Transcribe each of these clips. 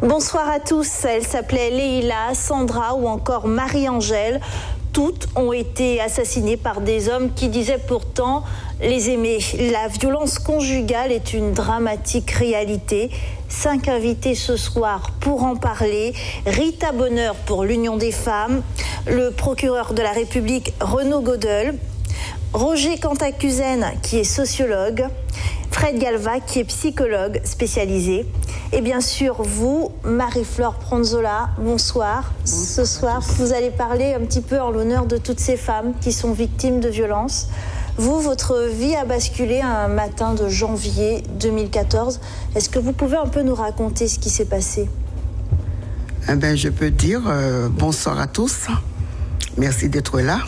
Bonsoir à tous, elle s'appelait Leïla, Sandra ou encore Marie-Angèle. Toutes ont été assassinées par des hommes qui disaient pourtant les aimer. La violence conjugale est une dramatique réalité. 5 invités ce soir pour en parler. Rita Bonheur pour l'Union des femmes, le procureur de la République Renaud Godel, Roger Cantacuzen qui est sociologue, Fred Galva qui est psychologue spécialisé. Et bien sûr, vous, Marie-Flore Pronzola, bonsoir. Ce soir, vous allez parler un petit peu en l'honneur de toutes ces femmes qui sont victimes de violences. Vous, votre vie a basculé un matin de janvier 2014. Est-ce que vous pouvez un peu nous raconter ce qui s'est passé ? Je peux dire bonsoir à tous. Merci d'être là.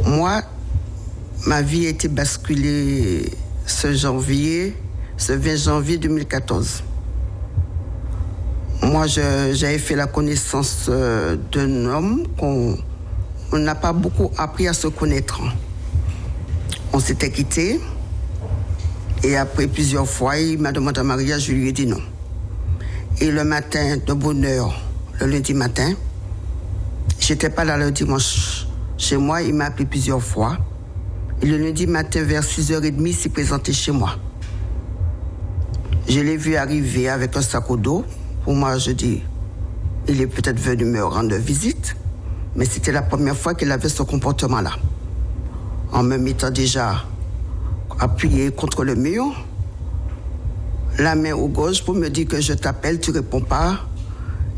Moi, ma vie a été basculée ce 20 janvier 2014. Moi, j'avais fait la connaissance d'un homme qu'on n'a pas beaucoup appris à se connaître. On s'était quittés et après plusieurs fois, il m'a demandé un mariage, je lui ai dit non. Et le matin, de bonne heure, le lundi matin, j'étais pas là le dimanche chez moi, il m'a appelé plusieurs fois. Et le lundi matin, vers 6h30, il s'est présenté chez moi. Je l'ai vu arriver avec un sac au dos. Pour moi, je dis, il est peut-être venu me rendre visite, mais c'était la première fois qu'il avait ce comportement-là. En me mettant déjà appuyé contre le mur, la main au gauche pour me dire que je t'appelle, tu réponds pas,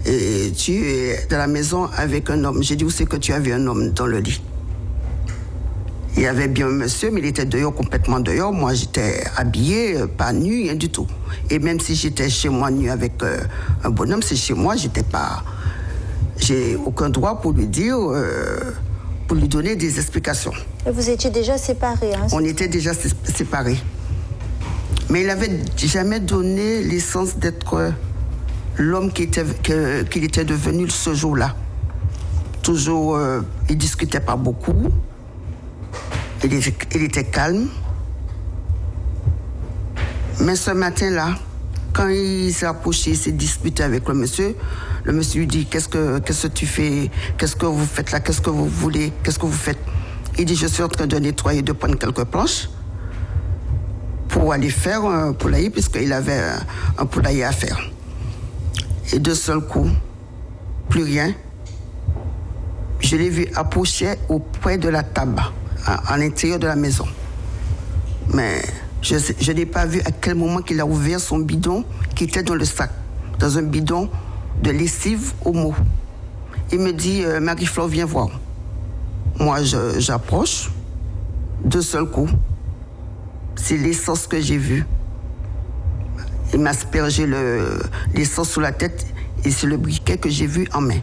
et tu es dans la maison avec un homme. J'ai dit, où c'est que tu avais un homme dans le lit? Il y avait bien un monsieur, mais il était dehors, complètement dehors. Moi, j'étais habillée, pas nue, rien du tout. Et même si j'étais chez moi nue avec un bonhomme, c'est chez moi, j'ai aucun droit pour lui dire, pour lui donner des explications. Et vous étiez déjà séparés, hein? On était déjà séparés. Mais il n'avait jamais donné l'essence d'être l'homme qu'il était devenu ce jour-là. Toujours, il ne discutait pas beaucoup. Il était calme. Mais ce matin-là, quand il s'est approché, il s'est disputé avec le monsieur lui dit, qu'est-ce que tu fais? Qu'est-ce que vous faites là? Qu'est-ce que vous voulez? Qu'est-ce que vous faites? Il dit, je suis en train de nettoyer, de prendre quelques planches pour aller faire un poulailler, puisqu'il avait un poulailler à faire. Et de seul coup, plus rien. Je l'ai vu approcher auprès de la table, à l'intérieur de la maison. Mais je n'ai pas vu à quel moment qu'il a ouvert son bidon qui était dans le sac, dans un bidon de lessive Omo. Il me dit, Marie-Flore, viens voir. Moi, j'approche. De seul coup, c'est l'essence que j'ai vue. Il m'a aspergé l'essence sous la tête et c'est le briquet que j'ai vu en main.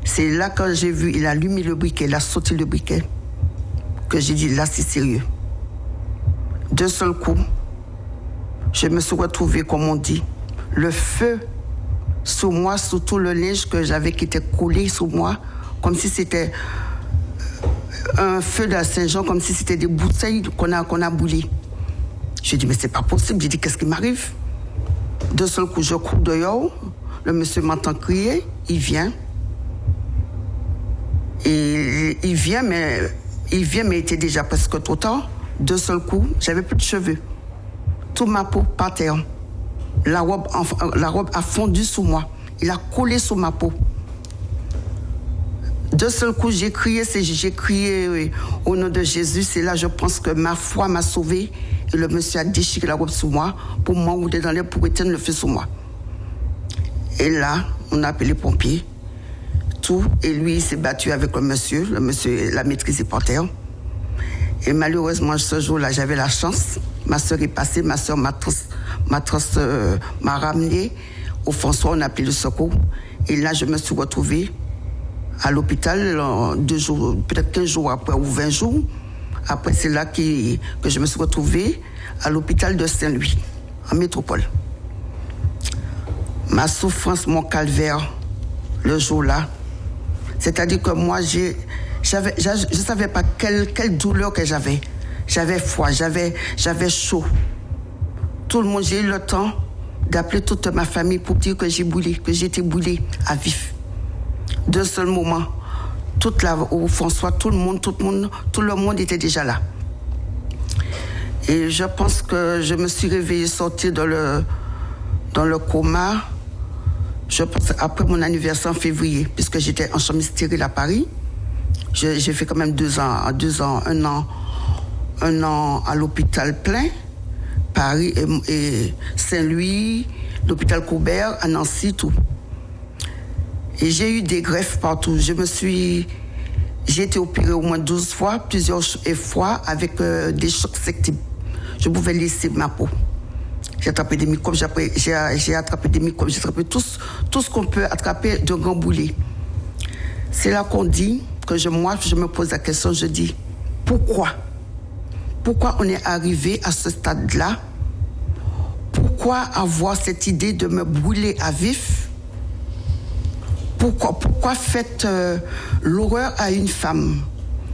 C'est là quand j'ai vu, il a allumé le briquet, il a sauté le briquet, que j'ai dit, là, c'est sérieux. De seul coup, je me suis retrouvée, comme on dit, le feu sous moi, sous tout le linge que j'avais qui était collé sous moi, comme si c'était un feu de la Saint-Jean, comme si c'était des bouteilles qu'on a brûlées. J'ai dit, mais c'est pas possible. J'ai dit, qu'est-ce qui m'arrive? De seul coup, je cours dehors, le monsieur m'entend crier, il vient. Et il vient, mais il était déjà presque trop tard. De seul coup, j'avais plus de cheveux. Toute ma peau par terre. La robe a fondu sous moi. Il a collé sous ma peau. De seul coup, j'ai crié au nom de Jésus. C'est là, je pense que ma foi m'a sauvée. Et le monsieur a déchiré la robe sous moi pour m'enrouler dans l'air pour éteindre le feu sous moi. Et là, on a appelé les pompiers. Tout. Et lui, il s'est battu avec le monsieur. Le monsieur l'a maîtrisé par terre. Et malheureusement, ce jour-là, j'avais la chance. Ma soeur est passée, ma soeur m'a ramenée au François, on a appelé le secours. Et là, je me suis retrouvée à l'hôpital 2 jours, peut-être 15 jours après ou 20 jours, Après, c'est là que je me suis retrouvée à l'hôpital de Saint-Louis, en métropole. Ma souffrance, mon calvaire, le jour-là, c'est-à-dire que moi, je ne savais pas quelle douleur que j'avais. J'avais froid, j'avais chaud. Tout le monde, j'ai eu le temps d'appeler toute ma famille pour dire que j'étais brûlée à vif. D'un seul moment, François, tout le monde était déjà là. Et je pense que je me suis réveillée, sortie dans le coma, je pense après mon anniversaire en février, puisque j'étais en chambre stérile à Paris. J'ai fait quand même un an à l'hôpital plein, Paris et Saint-Louis, l'hôpital Coubert, à Nancy, tout. Et j'ai eu des greffes partout. J'ai été opérée au moins 12 fois, plusieurs fois, avec des chocs septiques. Je pouvais laisser ma peau. J'ai attrapé des microbes, j'ai attrapé des microbes, j'ai attrapé tout ce qu'on peut attraper de grand boulet. C'est là qu'on dit que moi, je me pose la question, je dis, pourquoi on est arrivé à ce stade-là? Pourquoi avoir cette idée de me brûler à vif? Pourquoi faites l'horreur à une femme?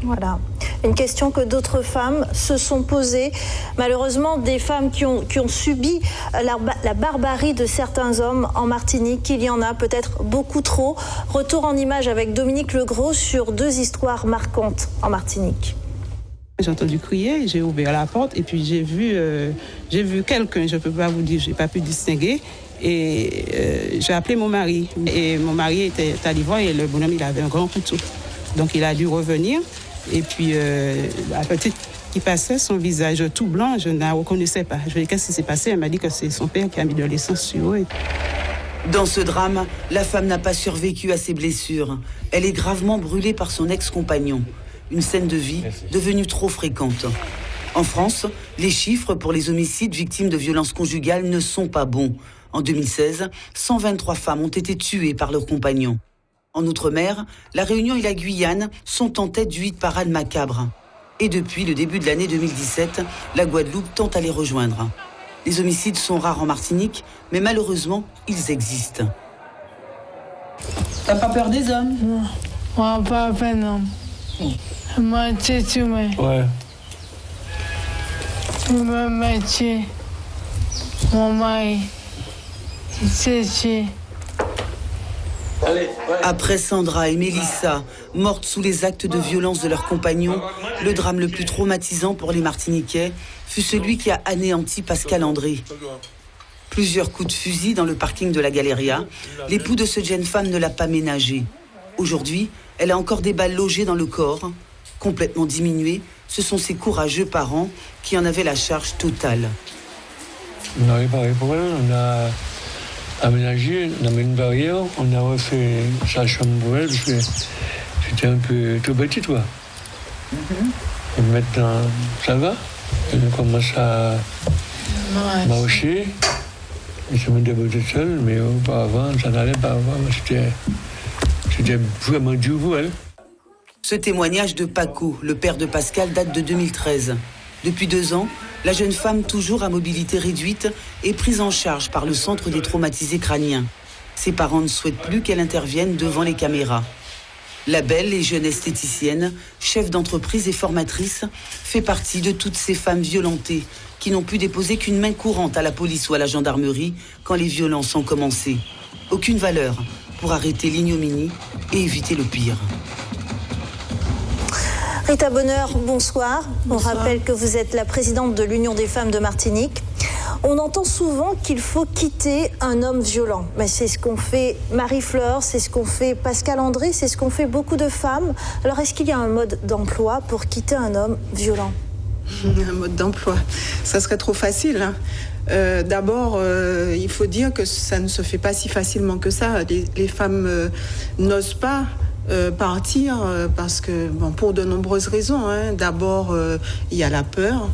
Voilà, une question que d'autres femmes se sont posées. Malheureusement, des femmes qui ont subi la barbarie de certains hommes en Martinique, il y en a peut-être beaucoup trop. Retour en image avec Dominique Legros sur 2 histoires marquantes en Martinique. J'ai entendu crier, j'ai ouvert la porte et puis j'ai vu quelqu'un, je ne peux pas vous dire, je n'ai pas pu distinguer. Et j'ai appelé mon mari. Et mon mari était à l'Ivoire et le bonhomme, il avait un grand couteau. Donc il a dû revenir. Et puis la petite qui passait, son visage tout blanc, je ne la reconnaissais pas. Je lui ai dit, qu'est-ce qui s'est passé? Elle m'a dit que c'est son père qui a mis de l'essence sur eux. Dans ce drame, la femme n'a pas survécu à ses blessures. Elle est gravement brûlée par son ex-compagnon. Une scène de vie devenue trop fréquente. En France, les chiffres pour les homicides victimes de violences conjugales ne sont pas bons. En 2016, 123 femmes ont été tuées par leurs compagnons. En Outre-mer, la Réunion et la Guyane sont en tête du hit parade macabre. Et depuis le début de l'année 2017, la Guadeloupe tente à les rejoindre. Les homicides sont rares en Martinique, mais malheureusement, ils existent. T'as pas peur des hommes? Non, moi pas peur, non. Moi, tu tué. Ouais. Je m'a tué. Mon mari, il s'est tué. Après Sandra et Mélissa, mortes sous les actes de violence de leurs compagnons, le drame le plus traumatisant pour les Martiniquais fut celui qui a anéanti Pascal André. Plusieurs coups de fusil dans le parking de la Galeria, l'époux de cette jeune femme ne l'a pas ménagé. Aujourd'hui, elle a encore des balles logées dans le corps. Complètement diminuée, ce sont ses courageux parents qui en avaient la charge totale. On a réparé pour elle, on a aménagé, on a mis une barrière, on a refait sa chambre pour elle, parce que c'était un peu trop petit, toi. Et maintenant, ça va. Elle commence à marcher. Elle se met debout toute seule, mais auparavant, ça n'allait pas. C'était vraiment dur pour elle. Ce témoignage de Paco, le père de Pascal, date de 2013. Depuis 2 ans, la jeune femme, toujours à mobilité réduite, est prise en charge par le Centre des traumatisés crâniens. Ses parents ne souhaitent plus qu'elle intervienne devant les caméras. La belle et jeune esthéticienne, chef d'entreprise et formatrice, fait partie de toutes ces femmes violentées qui n'ont pu déposer qu'une main courante à la police ou à la gendarmerie quand les violences ont commencé. Aucune valeur pour arrêter l'ignominie et éviter le pire. Rita Bonheur, bonsoir. On rappelle que vous êtes la présidente de l'Union des femmes de Martinique. On entend souvent qu'il faut quitter un homme violent. Mais c'est ce qu'ont fait Marie-Fleur, c'est ce qu'ont fait Pascal André, c'est ce qu'ont fait beaucoup de femmes. Alors est-ce qu'il y a un mode d'emploi pour quitter un homme violent? Un mode d'emploi, ça serait trop facile, hein. D'abord, il faut dire que ça ne se fait pas si facilement que ça. Les femmes n'osent pas partir parce que, pour de nombreuses raisons. D'abord, il y a la peur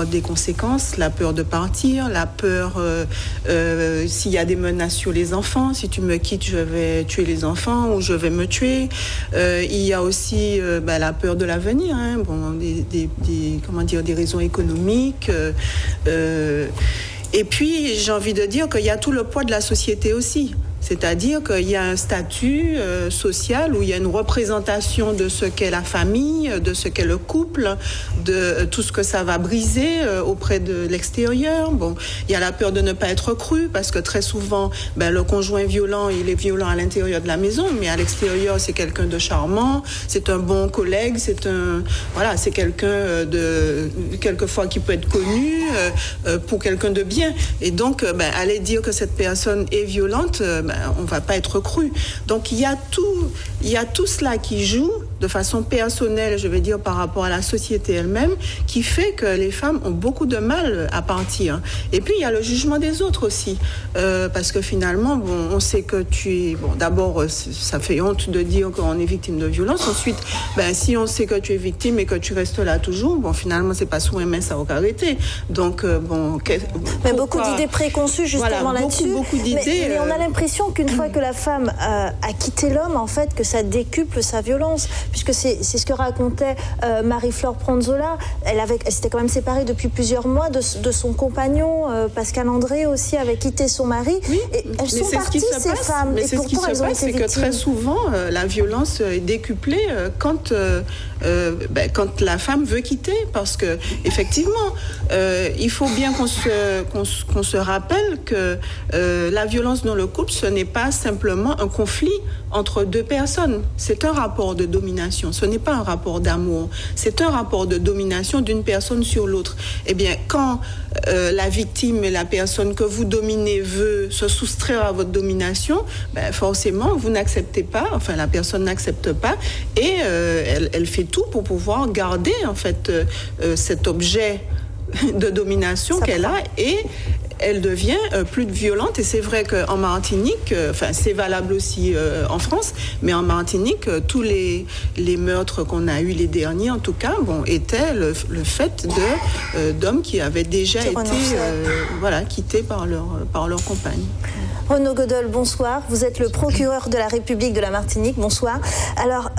des conséquences, la peur de partir, la peur s'il y a des menaces sur les enfants, si tu me quittes, je vais tuer les enfants ou je vais me tuer. Il y a aussi la peur de l'avenir, des raisons économiques. Et puis, j'ai envie de dire qu'il y a tout le poids de la société aussi. C'est-à-dire qu'il y a un statut social où il y a une représentation de ce qu'est la famille, de ce qu'est le couple, de tout ce que ça va briser auprès de l'extérieur. Il y a la peur de ne pas être cru parce que très souvent, le conjoint violent, il est violent à l'intérieur de la maison, mais à l'extérieur, c'est quelqu'un de charmant, c'est un bon collègue, c'est quelqu'un de quelquefois qui peut être connu pour quelqu'un de bien. Et donc, aller dire que cette personne est violente, on ne va pas être cru. Donc, il y a tout cela qui joue de façon personnelle, je vais dire, par rapport à la société elle-même, qui fait que les femmes ont beaucoup de mal à partir. Et puis, il y a le jugement des autres aussi. Parce que finalement, on sait que tu es... d'abord, ça fait honte de dire qu'on est victime de violence. Ensuite, si on sait que tu es victime et que tu restes là toujours, finalement, c'est pas sous un main, ça va arrêter. Donc, mais beaucoup d'idées préconçues, justement, là-dessus. Beaucoup d'idées. Mais on a l'impression qu'une fois que la femme a quitté l'homme, en fait, que ça décuple sa violence. Puisque c'est ce que racontait Marie-Flore Pronzola. Elle s'était quand même séparée depuis plusieurs mois de son compagnon, Pascal André aussi, avait quitté son mari. Oui, et elles sont parties, ces femmes. Mais et pourtant, elles ont été victimes. C'est que très souvent, la violence est décuplée quand la femme veut quitter. Parce que, effectivement, il faut bien qu'on se rappelle que la violence dans le couple, ce n'est pas simplement un conflit entre deux personnes. C'est un rapport de domination. Ce n'est pas un rapport d'amour. C'est un rapport de domination d'une personne sur l'autre. Eh bien, quand la victime et la personne que vous dominez veut se soustraire à votre domination, forcément, vous n'acceptez pas, la personne n'accepte pas et elle fait tout pour pouvoir garder, en fait, cet objet de domination qu'elle a et elle devient plus violente. Et c'est vrai qu'en Martinique, c'est valable aussi en France, mais en Martinique, tous les meurtres qu'on a eus, les derniers en tout cas, étaient le fait d'hommes qui avaient déjà été quittés par leur compagne. Renaud Godol, bonsoir. Vous êtes le procureur de la République de la Martinique. Bonsoir. Alors,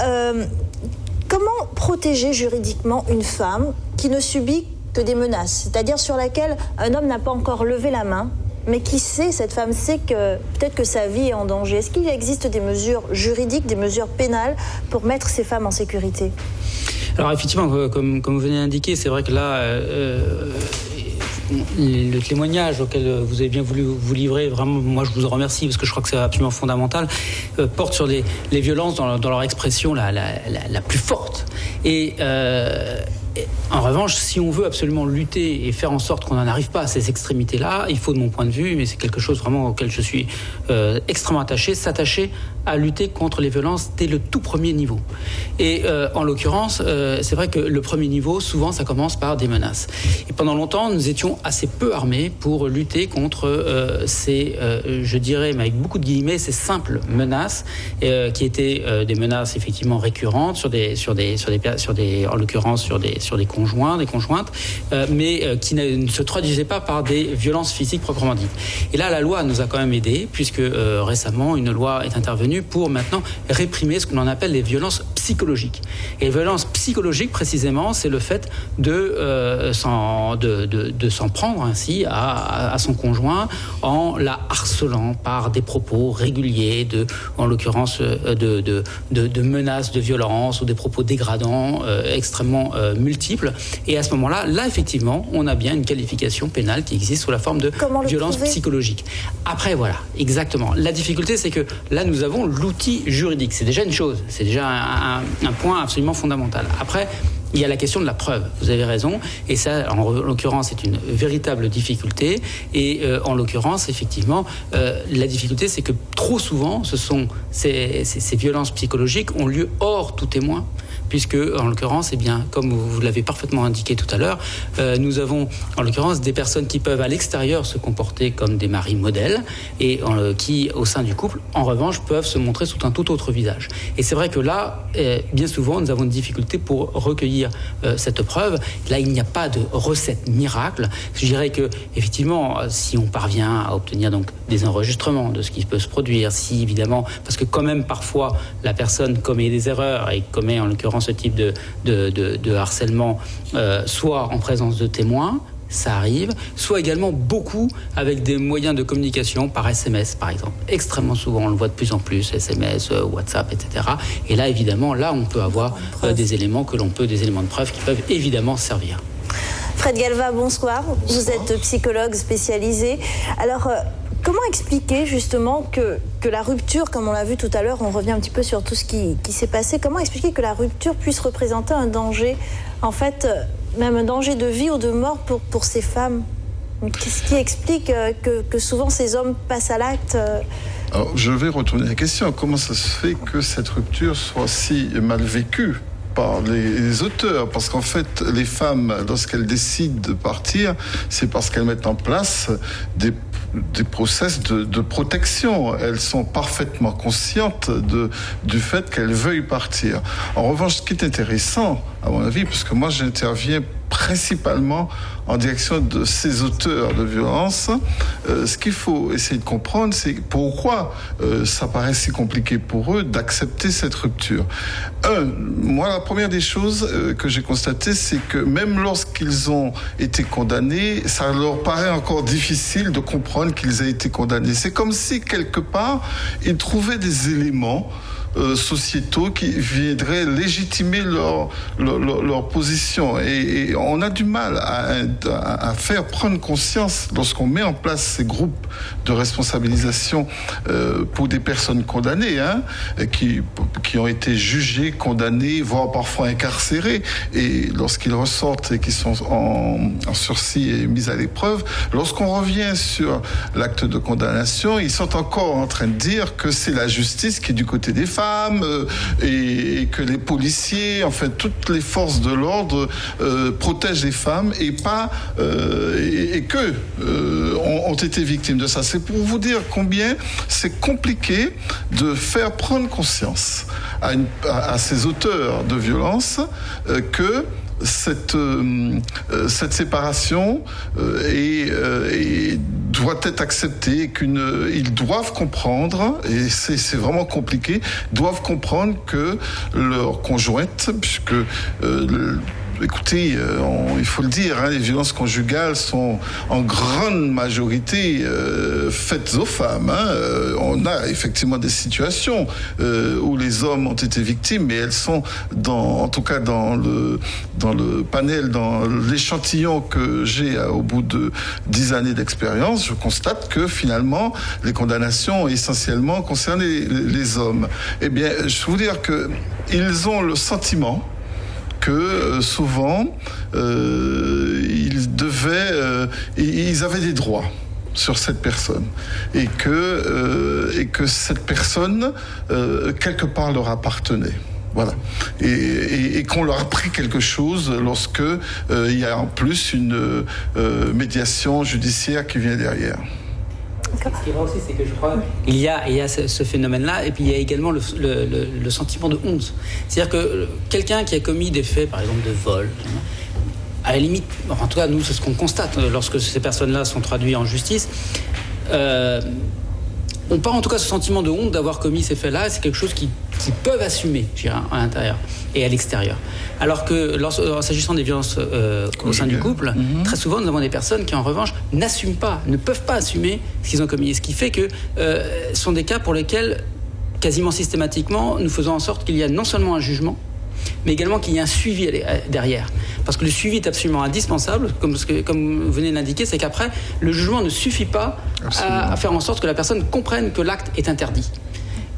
comment protéger juridiquement une femme qui ne subit que des menaces, c'est-à-dire sur laquelle un homme n'a pas encore levé la main, mais qui sait, cette femme sait que peut-être que sa vie est en danger. Est-ce qu'il existe des mesures juridiques, des mesures pénales pour mettre ces femmes en sécurité ? Alors effectivement, comme vous venez d'indiquer, c'est vrai que là, le témoignage auquel vous avez bien voulu vous livrer, vraiment, moi je vous en remercie parce que je crois que c'est absolument fondamental, porte sur les violences dans leur expression la plus forte. Et en revanche, si on veut absolument lutter et faire en sorte qu'on n'en arrive pas à ces extrémités-là, il faut, de mon point de vue, mais c'est quelque chose vraiment auquel je suis extrêmement attaché, s'attacher à lutter contre les violences dès le tout premier niveau. Et en l'occurrence, c'est vrai que le premier niveau, souvent, ça commence par des menaces. Et pendant longtemps, nous étions assez peu armés pour lutter contre ces, je dirais, mais avec beaucoup de guillemets, ces simples menaces qui étaient des menaces effectivement récurrentes en l'occurrence sur des conjoints, des conjointes, mais qui ne se traduisaient pas par des violences physiques proprement dites. Et là, la loi nous a quand même aidés, puisque récemment, une loi est intervenue pour maintenant réprimer ce que l'on appelle les violences psychologiques. Et les violences psychologiques, précisément, c'est le fait de s'en prendre ainsi à son conjoint en la harcelant par des propos réguliers, en l'occurrence de menaces de violence ou des propos dégradants extrêmement multiples. Et à ce moment-là, effectivement, on a bien une qualification pénale qui existe sous la forme de violence psychologique. Après, voilà, exactement. La difficulté, c'est que là, nous avons l'outil juridique. C'est déjà une chose, c'est déjà un point absolument fondamental. Après, il y a la question de la preuve, vous avez raison, et ça, en l'occurrence, c'est une véritable difficulté, et en l'occurrence, effectivement, la difficulté, c'est que trop souvent, ces violences psychologiques ont lieu hors tout témoin, puisque, en l'occurrence, eh bien, comme vous l'avez parfaitement indiqué tout à l'heure, nous avons, en l'occurrence, des personnes qui peuvent, à l'extérieur, se comporter comme des maris modèles et qui, au sein du couple, en revanche, peuvent se montrer sous un tout autre visage. Et c'est vrai que là, bien souvent, nous avons une difficulté pour recueillir cette preuve. Là, il n'y a pas de recette miracle. Je dirais que, effectivement, si on parvient à obtenir donc des enregistrements de ce qui peut se produire, si évidemment, parce que quand même parfois la personne commet des erreurs et commet en l'occurrence ce type de harcèlement, soit en présence de témoins, ça arrive, soit également beaucoup avec des moyens de communication par SMS, par exemple. Extrêmement souvent, on le voit de plus en plus, SMS, WhatsApp, etc. Et là, évidemment, on peut avoir des éléments de preuve qui peuvent évidemment servir. Fred Galva, bonsoir. Vous êtes psychologue spécialisé. Alors, comment expliquer justement que la rupture, comme on l'a vu tout à l'heure, on revient un petit peu sur tout ce qui s'est passé, comment expliquer que la rupture puisse représenter un danger, en fait, même un danger de vie ou de mort pour ces femmes? Qu'est-ce qui explique que souvent ces hommes passent à l'acte? Alors, je vais retourner à la question. Comment ça se fait que cette rupture soit si mal vécue par les auteurs? Parce qu'en fait, les femmes, lorsqu'elles décident de partir, c'est parce qu'elles mettent en place des process de protection. Elles sont parfaitement conscientes du fait qu'elles veuillent partir. En revanche, ce qui est intéressant, à mon avis, parce que moi j'interviens principalement en direction de ces auteurs de violence, ce qu'il faut essayer de comprendre, c'est pourquoi ça paraît si compliqué pour eux d'accepter cette rupture. Moi, la première des choses que j'ai constatées, c'est que même lorsqu'ils ont été condamnés, ça leur paraît encore difficile de comprendre qu'ils aient été condamnés. C'est comme si, quelque part, ils trouvaient des éléments sociétaux qui viendraient légitimer leur position. Et on a du mal à faire prendre conscience, lorsqu'on met en place ces groupes de responsabilisation pour des personnes condamnées, qui ont été jugées, condamnées, voire parfois incarcérées, et lorsqu'ils ressortent et qu'ils sont en sursis et mis à l'épreuve, lorsqu'on revient sur l'acte de condamnation, ils sont encore en train de dire que c'est la justice qui est du côté des femmes, et que les policiers, enfin toutes les forces de l'ordre protègent les femmes et que ont été victimes de ça. C'est pour vous dire combien c'est compliqué de faire prendre conscience à ces auteurs de violence que cette séparation doit être acceptée, qu'ils doivent comprendre, et c'est vraiment compliqué, doivent comprendre que leur conjointe, puisque écoutez, il faut le dire, les violences conjugales sont en grande majorité faites aux femmes. On a effectivement des situations où les hommes ont été victimes, mais elles sont en tout cas dans le panel, dans l'échantillon que j'ai au bout de 10 années d'expérience, je constate que finalement les condamnations essentiellement concernent les hommes. Eh bien, je veux vous dire qu'ils ont le sentiment que souvent ils avaient des droits sur cette personne et que cette personne quelque part leur appartenait. Voilà. Et qu'on leur a pris quelque chose lorsque il y a en plus une médiation judiciaire qui vient derrière. Ce qui est vrai aussi, c'est que je crois il y a ce phénomène-là, et puis il y a également le sentiment de honte. C'est-à-dire que quelqu'un qui a commis des faits, par exemple de vol, à la limite, en tout cas nous c'est ce qu'on constate lorsque ces personnes-là sont traduites en justice, on part en tout cas ce sentiment de honte d'avoir commis ces faits-là. C'est quelque chose qu'ils peuvent assumer, je dirais, à l'intérieur et à l'extérieur. Alors que s'agissant des violences au sein du couple, très souvent nous avons des personnes qui en revanche n'assument pas, ne peuvent pas assumer ce qu'ils ont commis. Et ce qui fait que ce sont des cas pour lesquels quasiment systématiquement nous faisons en sorte qu'il y a non seulement un jugement, mais également qu'il y ait un suivi derrière. Parce que le suivi est absolument indispensable, comme vous venez de l'indiquer, c'est qu'après, le jugement ne suffit pas à faire en sorte que la personne comprenne que l'acte est interdit.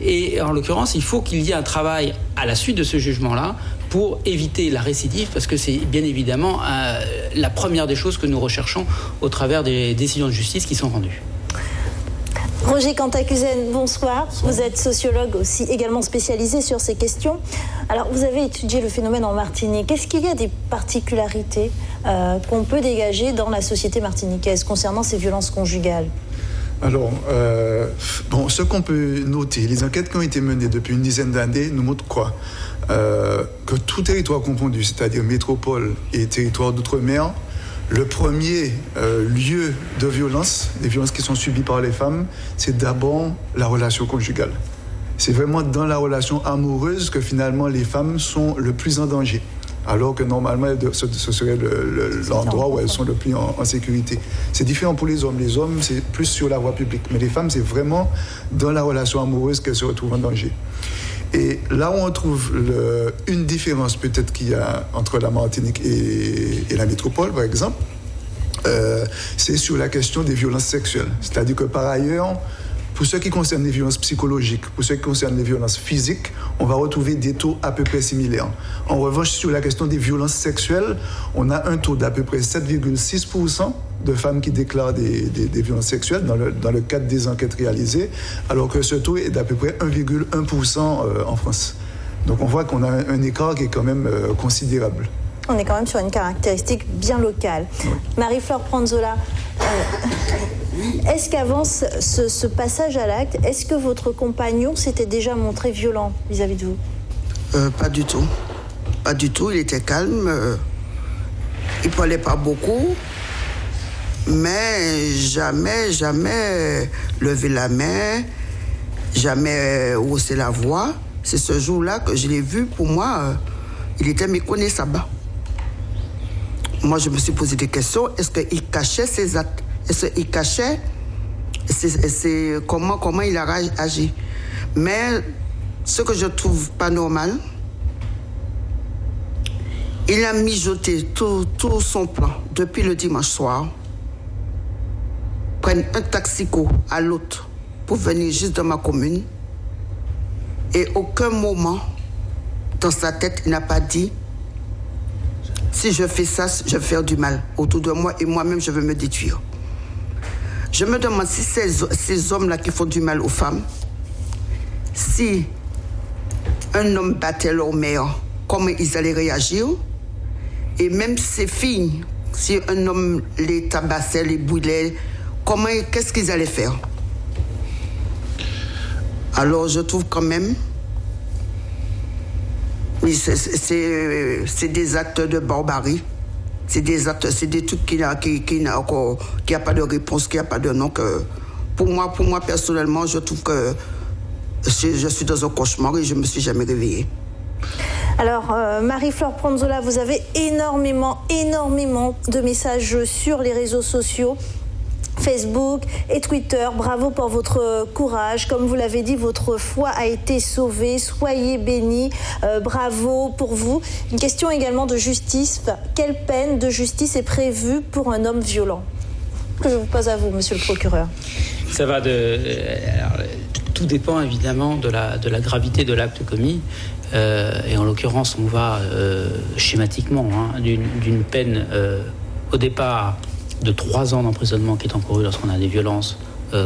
Et en l'occurrence, il faut qu'il y ait un travail à la suite de ce jugement-là pour éviter la récidive, parce que c'est bien évidemment la première des choses que nous recherchons au travers des décisions de justice qui sont rendues. Roger Cantacuzen, bonsoir. Vous êtes sociologue aussi, également spécialisé sur ces questions. Alors, vous avez étudié le phénomène en Martinique. Est-ce qu'il y a des particularités qu'on peut dégager dans la société martiniquaise concernant ces violences conjugales ? Alors, ce qu'on peut noter, les enquêtes qui ont été menées depuis une dizaine d'années nous montrent quoi ? Que tout territoire confondu, c'est-à-dire métropole et territoire d'outre-mer, le premier lieu de violence, des violences qui sont subies par les femmes, c'est d'abord la relation conjugale. C'est vraiment dans la relation amoureuse que finalement les femmes sont le plus en danger. Alors que normalement, ce serait l'endroit où elles sont le plus en sécurité. C'est différent pour les hommes. Les hommes, c'est plus sur la voie publique. Mais les femmes, c'est vraiment dans la relation amoureuse qu'elles se retrouvent en danger. Et là où on trouve une différence peut-être qu'il y a entre la Martinique et la métropole, par exemple, c'est sur la question des violences sexuelles. C'est-à-dire que par ailleurs, pour ce qui concerne les violences psychologiques, pour ce qui concerne les violences physiques, on va retrouver des taux à peu près similaires. En revanche, sur la question des violences sexuelles, on a un taux d'à peu près 7,6% de femmes qui déclarent des violences sexuelles dans le cadre des enquêtes réalisées, alors que ce taux est d'à peu près 1,1% en France. Donc on voit qu'on a un écart qui est quand même considérable. On est quand même sur une caractéristique bien locale. Oui. Marie-Flore Pranzola, est-ce qu'avant ce passage à l'acte, est-ce que votre compagnon s'était déjà montré violent vis-à-vis de vous ? Pas du tout. Pas du tout, il était calme. Il ne parlait pas beaucoup. Mais jamais levé la main, jamais haussé la voix. C'est ce jour-là que je l'ai vu. Pour moi, il était méconnaissable. Moi, je me suis posé des questions. Est-ce qu'il cachait ses actes ? Est-ce qu'il cachait comment il a agi ? Mais ce que je trouve pas normal, il a mijoté tout son plan depuis le dimanche soir. Prendre un taxico à l'autre pour venir juste dans ma commune. Et aucun moment, dans sa tête, il n'a pas dit si je fais ça, je vais faire du mal autour de moi et moi-même, je vais me détruire. Je me demande si ces hommes-là qui font du mal aux femmes, si un homme battait leur mère, comment ils allaient réagir. Et même ces filles, si un homme les tabassait, les brûlait, qu'est-ce qu'ils allaient faire? Alors je trouve quand même, oui, c'est des actes de barbarie. C'est des trucs qui n'a pas de réponse, qui n'a pas de nom. Pour moi personnellement, je trouve que je suis dans un cauchemar et je ne me suis jamais réveillée. Alors, Marie-Flore Pranzola, vous avez énormément de messages sur les réseaux sociaux, Facebook et Twitter. Bravo pour votre courage. Comme vous l'avez dit, votre foi a été sauvée. Soyez bénis. Bravo pour vous. Une question également de justice. Quelle peine de justice est prévue pour un homme violent ? Que je vous pose à vous, monsieur le procureur. Ça va tout dépend évidemment de la gravité de l'acte commis. Et en l'occurrence, on va schématiquement d'une peine au départ de 3 ans d'emprisonnement qui est encouru lorsqu'on a des violences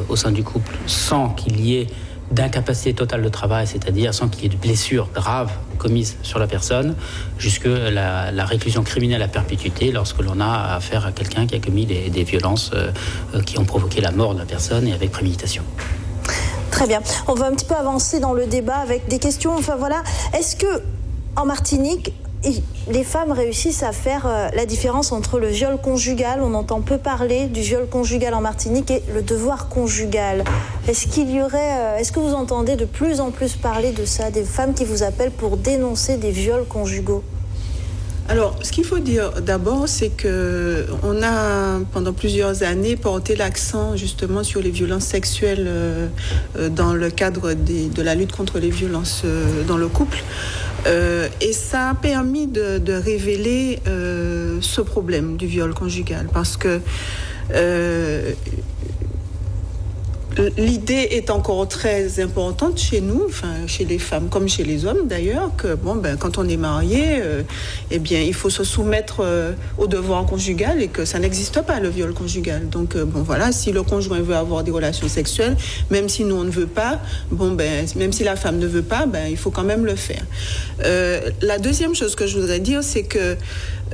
au sein du couple, sans qu'il y ait d'incapacité totale de travail, c'est-à-dire sans qu'il y ait de blessures graves commises sur la personne, jusque la réclusion criminelle à perpétuité lorsque l'on a affaire à quelqu'un qui a commis des violences qui ont provoqué la mort de la personne et avec préméditation. Très bien. On va un petit peu avancer dans le débat avec des questions. Enfin voilà, est-ce que en Martinique, les femmes réussissent à faire la différence entre le viol conjugal, on entend peu parler du viol conjugal en Martinique, et le devoir conjugal. Est-ce que vous entendez de plus en plus parler de ça, des femmes qui vous appellent pour dénoncer des viols conjugaux ? Alors, ce qu'il faut dire d'abord, c'est qu'on a, pendant plusieurs années, porté l'accent justement sur les violences sexuelles dans le cadre de la lutte contre les violences dans le couple. Et ça a permis de révéler ce problème du viol conjugal. Parce que l'idée est encore très importante chez nous, enfin chez les femmes comme chez les hommes d'ailleurs, que quand on est marié, il faut se soumettre au devoir conjugal et que ça n'existe pas le viol conjugal. Donc si le conjoint veut avoir des relations sexuelles, même si nous on ne veut pas, même si la femme ne veut pas, il faut quand même le faire. La deuxième chose que je voudrais dire, c'est que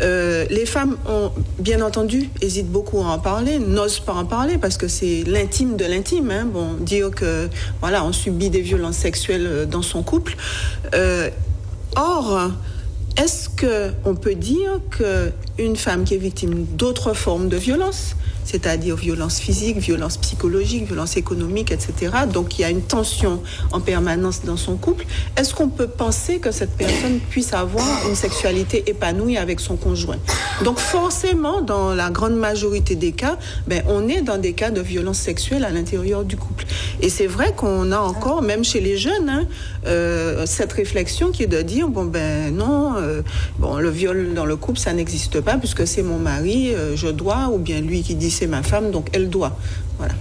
les femmes ont, bien entendu, hésitent beaucoup à en parler, n'osent pas en parler parce que c'est l'intime de l'intime. Dire que on subit des violences sexuelles dans son couple. Or, est-ce qu'on peut dire qu'une femme qui est victime d'autres formes de violence, c'est-à-dire violence physique, violence psychologique, violence économique, etc., donc il y a une tension en permanence dans son couple, est-ce qu'on peut penser que cette personne puisse avoir une sexualité épanouie avec son conjoint? Donc forcément, dans la grande majorité des cas, on est dans des cas de violence sexuelle à l'intérieur du couple. Et c'est vrai qu'on a encore, même chez les jeunes, cette réflexion qui est de dire, le viol dans le couple, ça n'existe pas puisque c'est mon mari, je dois, ou bien lui qui dit c'est ma femme, donc elle doit. Voilà.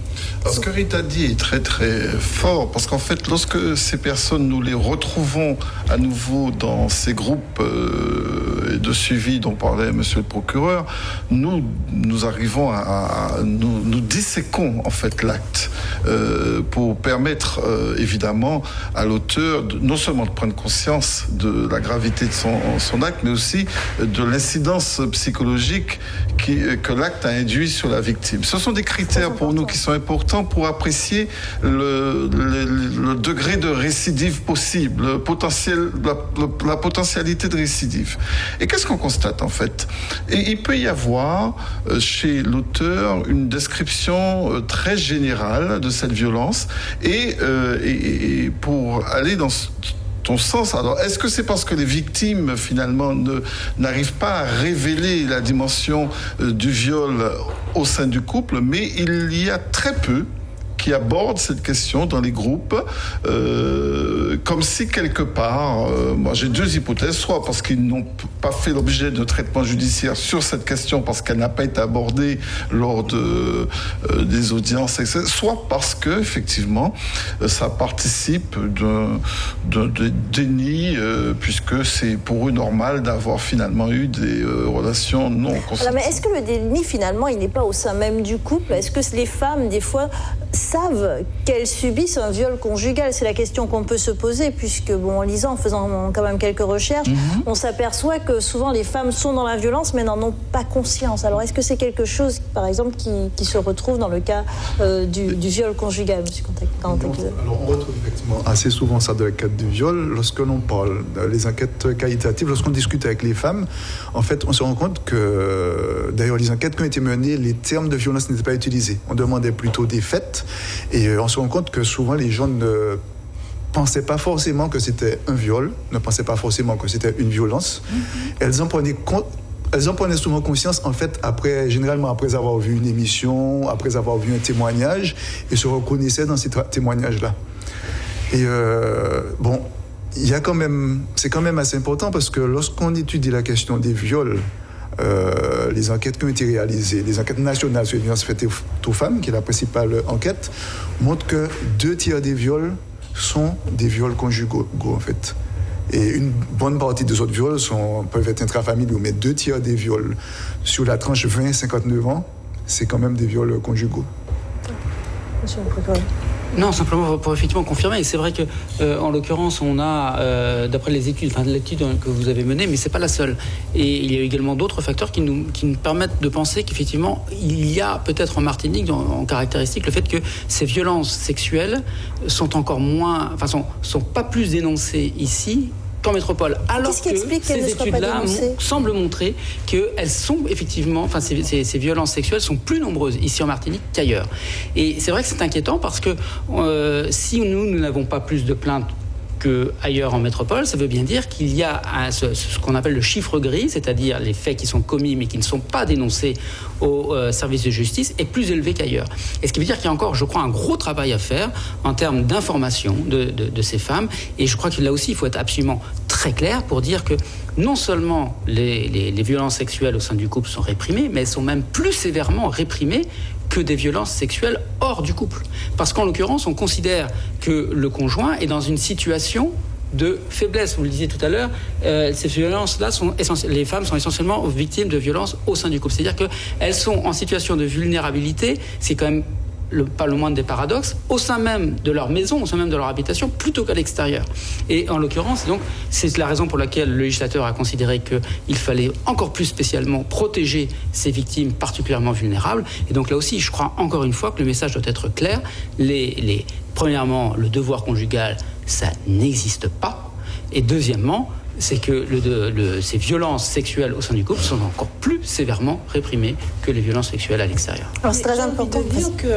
Alors, ce que Rita dit est très très fort, parce qu'en fait, lorsque ces personnes, nous les retrouvons à nouveau dans ces groupes de suivi dont parlait Monsieur le procureur, nous arrivons nous disséquons en fait l'acte pour permettre évidemment à l'auteur non seulement de prendre conscience de la gravité de son acte, mais aussi de l'incidence psychologique que l'acte a induit sur la victime. Ce sont des critères pour nous qui sont importants pour apprécier le degré de récidive possible, la potentialité de récidive. Et qu'est-ce qu'on constate en fait? Et il peut y avoir chez l'auteur une description très générale de cette violence et pour aller dans ton sens. Alors, est-ce que c'est parce que les victimes, finalement, n'arrivent pas à révéler la dimension du viol au sein du couple, mais il y a très peu qui abordent cette question dans les groupes, comme si quelque part, moi j'ai deux hypothèses, soit parce qu'ils n'ont pas fait l'objet de traitement judiciaire sur cette question parce qu'elle n'a pas été abordée lors des audiences, etc., soit parce que effectivement ça participe d'un déni, puisque c'est pour eux normal d'avoir finalement eu des relations non consenties. Mais est-ce que le déni finalement il n'est pas au sein même du couple? Est-ce que les femmes des fois savent qu'elles subissent un viol conjugal? C'est la question qu'on peut se poser, puisque, en lisant, en faisant quand même quelques recherches, on s'aperçoit que souvent les femmes sont dans la violence, mais n'en ont pas conscience. Alors, est-ce que c'est quelque chose, par exemple, qui se retrouve dans le cas du viol conjugal, M. Cantacuser? Alors, on retrouve effectivement assez souvent ça dans le cadre du viol. Lorsque l'on parle des enquêtes qualitatives, lorsqu'on discute avec les femmes, en fait, on se rend compte que, d'ailleurs, les enquêtes qui ont été menées, les termes de violence n'étaient pas utilisés. On demandait plutôt des faits. Et on se rend compte que souvent les gens ne pensaient pas forcément que c'était un viol, ne pensaient pas forcément que c'était une violence. Elles en prenaient souvent conscience, en fait, généralement après avoir vu une émission, après avoir vu un témoignage, et se reconnaissaient dans ces témoignages-là. Et c'est quand même assez important parce que lorsqu'on étudie la question des viols, les enquêtes qui ont été réalisées, les enquêtes nationales sur les violences faites aux femmes, qui est la principale enquête, montrent que 2/3 des viols sont des viols conjugaux, en fait. Et une bonne partie des autres viols peuvent être intrafamiliaux, mais 2/3 des viols sur la tranche 20-59 ans, c'est quand même des viols conjugaux. Monsieur le procureur. Non, simplement pour effectivement confirmer. Et c'est vrai que, en l'occurrence, on a, d'après l'étude que vous avez menée, mais c'est pas la seule. Et il y a également d'autres facteurs qui nous permettent de penser qu'effectivement, il y a peut-être en Martinique, en caractéristique, le fait que ces violences sexuelles sont encore moins, sont pas plus dénoncées ici qu'en métropole, alors que ces études-là semblent montrer qu'elles sont effectivement, ces violences sexuelles sont plus nombreuses ici en Martinique qu'ailleurs. Et c'est vrai que c'est inquiétant parce que si nous n'avons pas plus de plaintes qu'ailleurs en métropole, ça veut bien dire qu'il y a ce qu'on appelle le chiffre gris, c'est-à-dire les faits qui sont commis mais qui ne sont pas dénoncés au service de justice, est plus élevé qu'ailleurs. Et ce qui veut dire qu'il y a encore, je crois, un gros travail à faire en termes d'information de ces femmes. Et je crois que là aussi, il faut être absolument très clair pour dire que non seulement les violences sexuelles au sein du couple sont réprimées, mais elles sont même plus sévèrement réprimées que des violences sexuelles hors du couple. Parce qu'en l'occurrence, on considère que le conjoint est dans une situation de faiblesse. Vous le disiez tout à l'heure, ces violences-là les femmes sont essentiellement victimes de violences au sein du couple. C'est-à-dire qu'elles sont en situation de vulnérabilité, c'est quand même pas le moindre des paradoxes, au sein même de leur maison, au sein même de leur habitation, plutôt qu'à l'extérieur. Et en l'occurrence, donc, c'est la raison pour laquelle le législateur a considéré qu'il fallait encore plus spécialement protéger ces victimes particulièrement vulnérables. Et donc là aussi, je crois encore une fois que le message doit être clair. Premièrement, le devoir conjugal, ça n'existe pas. Et deuxièmement, c'est que ces violences sexuelles au sein du couple sont encore plus sévèrement réprimées que les violences sexuelles à l'extérieur. Alors c'est très important de dire que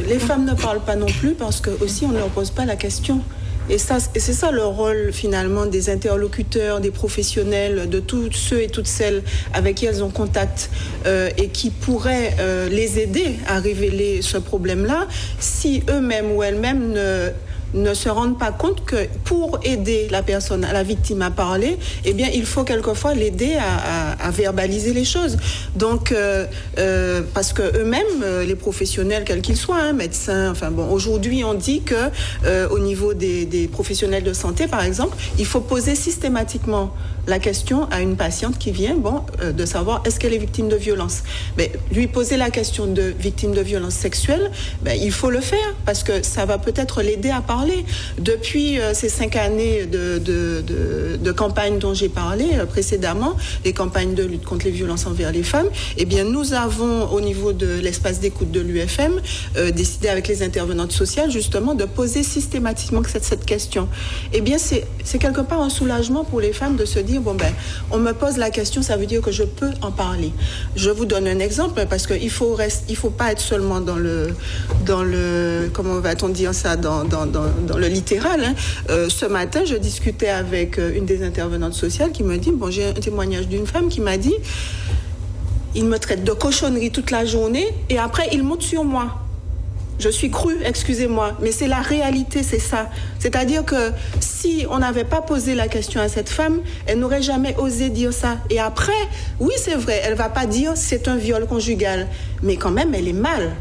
les femmes ne parlent pas non plus parce que aussi on ne leur pose pas la question. Et c'est ça le rôle finalement des interlocuteurs, des professionnels, de tous ceux et toutes celles avec qui elles ont contact et qui pourraient les aider à révéler ce problème-là si eux-mêmes ou elles-mêmes ne se rendent pas compte que pour aider la victime à parler, eh bien, il faut quelquefois l'aider à verbaliser les choses. Donc, parce que eux-mêmes, les professionnels, quels qu'ils soient, médecins, enfin bon, aujourd'hui, on dit que au niveau des professionnels de santé, par exemple, il faut poser systématiquement la question à une patiente qui vient, de savoir est-ce qu'elle est victime de violence. Mais lui poser la question de victime de violence sexuelle, il faut le faire parce que ça va peut-être l'aider à parler. Depuis ces 5 années de campagne dont j'ai parlé précédemment, les campagnes de lutte contre les violences envers les femmes, eh bien nous avons au niveau de l'espace d'écoute de l'UFM décidé avec les intervenantes sociales justement de poser systématiquement cette question. Eh bien c'est quelque part un soulagement pour les femmes de se dire on me pose la question, ça veut dire que je peux en parler. Je vous donne un exemple parce que il faut pas être seulement dans le comment va-t-on dire ça dans le littéral. Ce matin, je discutais avec une des intervenantes sociales qui me dit, j'ai un témoignage d'une femme qui m'a dit, il me traite de cochonnerie toute la journée et après il monte sur moi. Je suis crue, excusez-moi, mais c'est la réalité, c'est ça. C'est-à-dire que si on n'avait pas posé la question à cette femme, elle n'aurait jamais osé dire ça. Et après, oui, c'est vrai, elle ne va pas dire c'est un viol conjugal, mais quand même, elle est mal.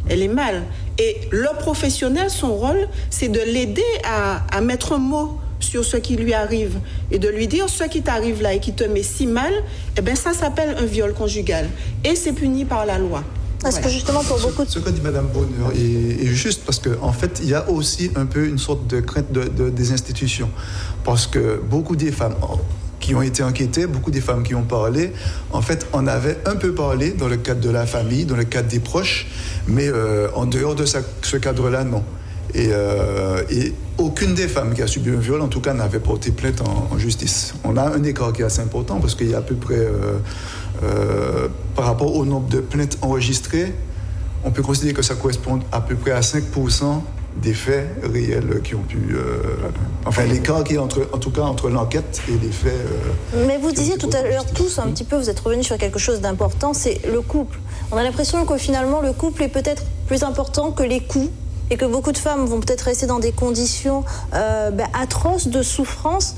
Elle est mal. Et le professionnel, son rôle, c'est de l'aider à mettre un mot sur ce qui lui arrive et de lui dire ce qui t'arrive là et qui te met si mal, eh bien ça s'appelle un viol conjugal et c'est puni par la loi. Parce que justement pour beaucoup de... Ce que dit Mme Bonheur est juste parce qu'en fait, il y a aussi un peu une sorte de crainte des institutions. Parce que beaucoup des femmes qui ont été enquêtées, beaucoup des femmes qui ont parlé, en fait, on avait un peu parlé dans le cadre de la famille, dans le cadre des proches, mais en dehors de ce cadre-là, non. Et aucune des femmes qui a subi un viol, en tout cas, n'avait porté plainte en justice. On a un écart qui est assez important parce qu'il y a à peu près... par rapport au nombre de plaintes enregistrées, on peut considérer que ça correspond à peu près à 5% des faits réels qui ont pu... enfin, l'écart qui est en tout cas entre l'enquête et les faits... Mais vous disiez tout à l'heure tous un petit peu, vous êtes revenus sur quelque chose d'important, c'est le couple. On a l'impression que finalement le couple est peut-être plus important que les coups et que beaucoup de femmes vont peut-être rester dans des conditions atroces de souffrance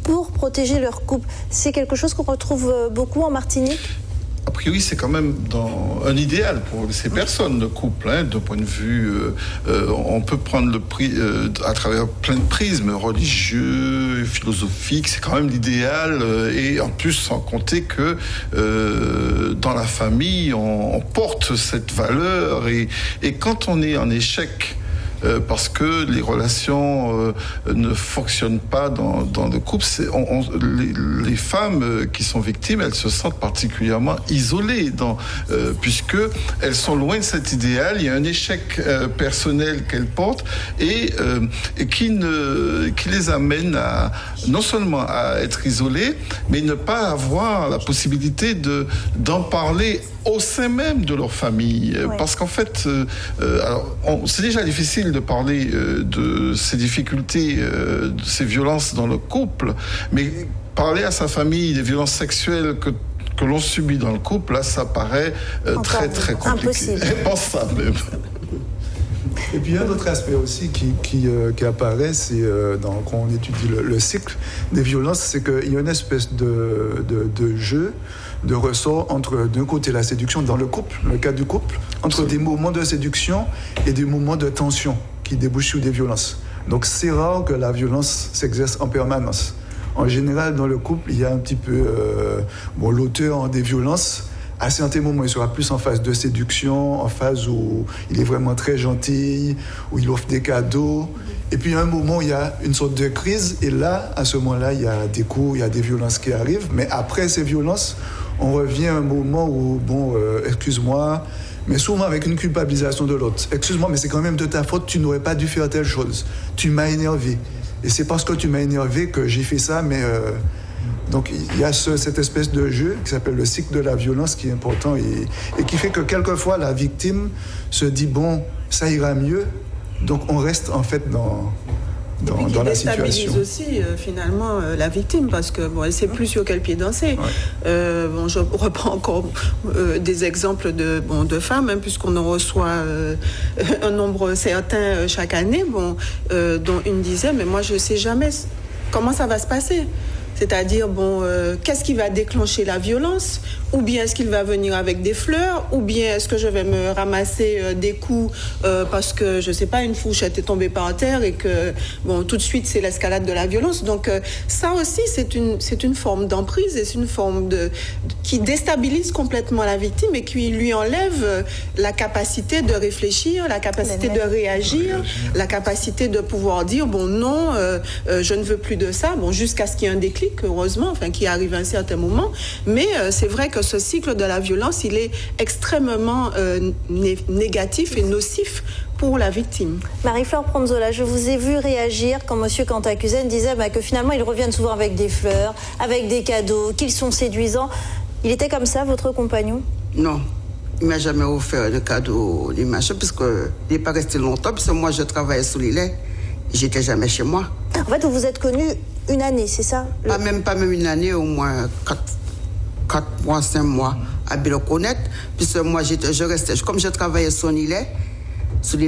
pour protéger leur couple. C'est quelque chose qu'on retrouve beaucoup en Martinique ? A priori, c'est quand même un idéal pour ces personnes, le couple, de point de vue... on peut prendre le prix à travers plein de prismes, religieux, philosophiques, c'est quand même l'idéal. Et en plus, sans compter que dans la famille, on porte cette valeur. Et quand on est en échec... parce que les relations ne fonctionnent pas dans le couple. Les femmes qui sont victimes, elles se sentent particulièrement isolées puisque elles sont loin de cet idéal. Il y a un échec personnel qu'elles portent et qui les amène non seulement à être isolées, mais ne pas avoir la possibilité d'en parler au sein même de leur famille. Ouais. Parce qu'en fait, c'est déjà difficile de parler de ces difficultés, de ces violences dans le couple, mais parler à sa famille des violences sexuelles que l'on subit dans le couple, là, ça paraît très, très compliqué. Impensable même. Et puis, il y a un autre aspect aussi qui apparaît, c'est quand on étudie le cycle des violences, c'est qu'il y a une espèce de jeu de ressort entre, d'un côté, la séduction dans le couple, le cas du couple, entre des moments de séduction et des moments de tension qui débouchent sur des violences. Donc c'est rare que la violence s'exerce en permanence. En général, dans le couple, il y a un petit peu l'auteur des violences. À certains moments, il sera plus en phase de séduction, en phase où il est vraiment très gentil, où il offre des cadeaux. Et puis, à un moment, il y a une sorte de crise. Et là, à ce moment-là, il y a des coups, il y a des violences qui arrivent. Mais après ces violences, on revient à un moment où, excuse-moi, mais souvent avec une culpabilisation de l'autre. Excuse-moi, mais c'est quand même de ta faute, tu n'aurais pas dû faire telle chose. Tu m'as énervé. Et c'est parce que tu m'as énervé que j'ai fait ça, mais... Donc il y a cette espèce de jeu qui s'appelle le cycle de la violence qui est important et qui fait que quelquefois la victime se dit bon, ça ira mieux, donc on reste en fait dans la situation. Qui déstabilise aussi finalement la victime parce que elle sait plus sur quel pied danser. Ouais. Je reprends encore des exemples de femmes puisqu'on en reçoit un nombre certain chaque année, dont une disait mais moi je sais jamais comment ça va se passer. C'est-à-dire, qu'est-ce qui va déclencher la violence? Ou bien est-ce qu'il va venir avec des fleurs? Ou bien est-ce que je vais me ramasser des coups parce que, je ne sais pas, une fourchette est tombée par terre et que, tout de suite, c'est l'escalade de la violence. Donc, ça aussi, c'est une forme d'emprise et c'est une forme qui déstabilise complètement la victime et qui lui enlève la capacité de réfléchir, la capacité de réagir, la capacité de pouvoir dire, non, je ne veux plus de ça, jusqu'à ce qu'il y ait un déclic. Heureusement, qui arrive à un certain moment. Mais c'est vrai que ce cycle de la violence, il est extrêmement négatif et nocif pour la victime. Marie-Flore Pronzola, je vous ai vu réagir quand M. Cantacuzène disait que finalement, ils reviennent souvent avec des fleurs, avec des cadeaux, qu'ils sont séduisants. Il était comme ça, votre compagnon? Non. Il ne m'a jamais offert de cadeaux, ni machin, puisqu'il n'est pas resté longtemps, puisque moi, je travaillais sous l'îlet. J'étais jamais chez moi. En fait, vous vous êtes connus une année, c'est ça? Pas même une année, au moins 4 mois, 5 mois, à bien le connaître. Puisque moi, je restais, comme je travaillais sur l'îlet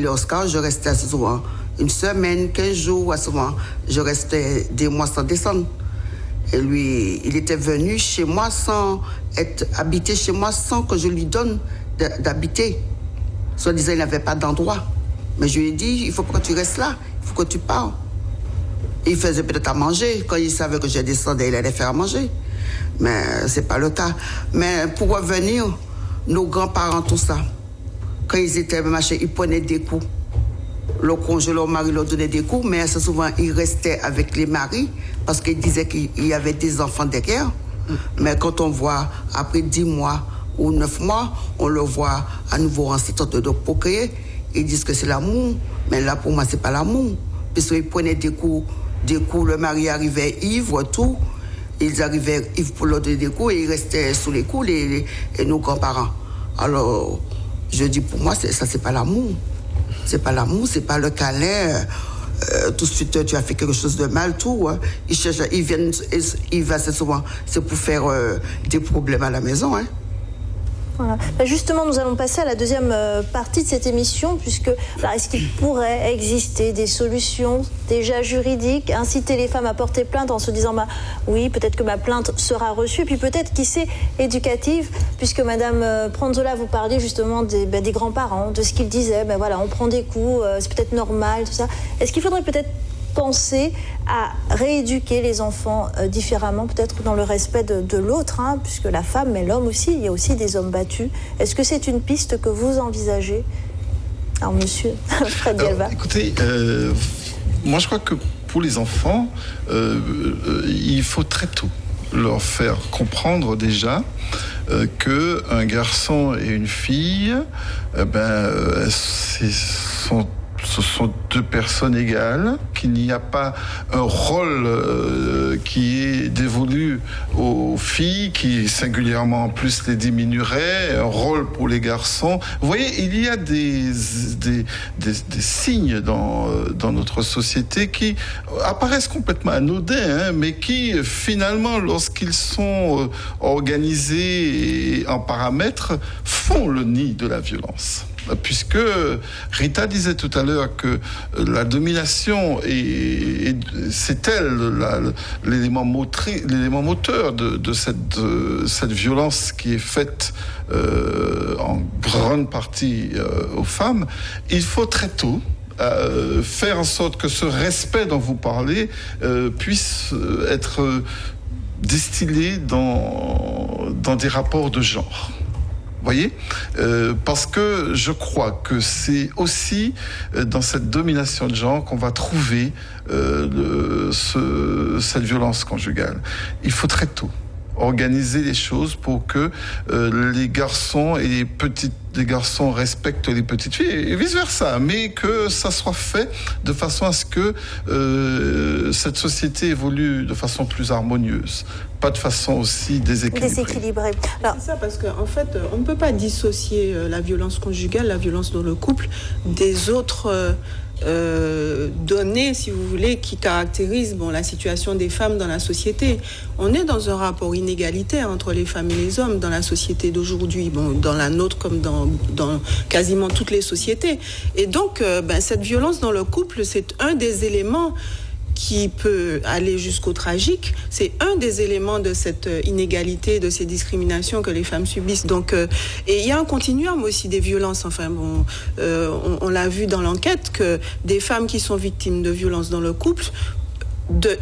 Oscar, je restais souvent une semaine, 15 jours, souvent, je restais des mois sans descendre. Et lui, il était venu chez moi habité chez moi sans que je lui donne d'habiter. Soit disant, il n'avait pas d'endroit. Mais je lui ai dit, il faut pas que tu restes là, il faut que tu pars. Il faisait peut-être à manger. Quand il savait que je descendais, il allait faire à manger. Mais ce n'est pas le cas. Mais pour revenir, nos grands-parents, tout ça, quand ils étaient machin, ils prenaient des coups. Le conjoint, leur mari leur donnait des coups, mais assez souvent, ils restaient avec les maris parce qu'ils disaient qu'il y avait des enfants derrière. Mais quand on voit, après 10 mois ou 9 mois, on le voit à nouveau en situation de procréer. Ils disent que c'est l'amour. Mais là, pour moi, ce n'est pas l'amour. Puisqu'ils prenaient des coups, le mari arrivait ivre, tout. Ils arrivaient ivres pour leur donner des coups et ils restaient sous les coups, nos grands-parents. Alors, je dis, pour moi, ça, c'est pas l'amour. C'est pas l'amour, c'est pas le câlin. Tout de suite, tu as fait quelque chose de mal, tout. Hein. Ils viennent assez souvent. C'est pour faire des problèmes à la maison, hein. Voilà. Justement, nous allons passer à la deuxième partie de cette émission, puisque est-ce qu'il pourrait exister des solutions déjà juridiques, inciter les femmes à porter plainte en se disant oui, peut-être que ma plainte sera reçue, puis peut-être, qui sait, éducative, puisque Madame Pronzola, vous parliez justement des grands-parents, de ce qu'ils disaient, on prend des coups, c'est peut-être normal, tout ça. Est-ce qu'il faudrait peut-être penser à rééduquer les enfants différemment, peut-être dans le respect de l'autre, puisque la femme, mais l'homme aussi, il y a aussi des hommes battus. Est-ce que c'est une piste que vous envisagez? Alors, monsieur Fred Galva. Écoutez, moi je crois que pour les enfants, il faut très tôt leur faire comprendre déjà qu'un garçon et une fille, ce sont deux personnes égales, qu'il n'y a pas un rôle qui est dévolu aux filles, qui singulièrement en plus les diminuerait, un rôle pour les garçons. Vous voyez, il y a des signes dans notre société qui apparaissent complètement anodins, mais qui finalement, lorsqu'ils sont organisés en paramètres, font le nid de la violence. Puisque Rita disait tout à l'heure que la domination et et c'est elle l'élément moteur de cette violence qui est faite en grande partie aux femmes. Il faut très tôt faire en sorte que ce respect dont vous parlez puisse être distillé dans des rapports de genre. Voyez, parce que je crois que c'est aussi dans cette domination de genre qu'on va trouver cette violence conjugale. Il faut très tôt organiser les choses pour que les garçons et les garçons respectent les petites filles et vice versa, mais que ça soit fait de façon à ce que cette société évolue de façon plus harmonieuse, pas de façon aussi déséquilibrée. Alors, c'est ça, parce qu'en fait, on ne peut pas dissocier la violence conjugale, la violence dans le couple, des autres données, si vous voulez, qui caractérisent la situation des femmes dans la société. On est dans un rapport inégalitaire entre les femmes et les hommes dans la société d'aujourd'hui, dans la nôtre comme dans quasiment toutes les sociétés. Et donc, cette violence dans le couple, c'est un des éléments qui peut aller jusqu'au tragique. C'est un des éléments de cette inégalité, de ces discriminations que les femmes subissent. Donc, et il y a un continuum aussi des violences. Enfin, on l'a vu dans l'enquête que des femmes qui sont victimes de violences dans le couple,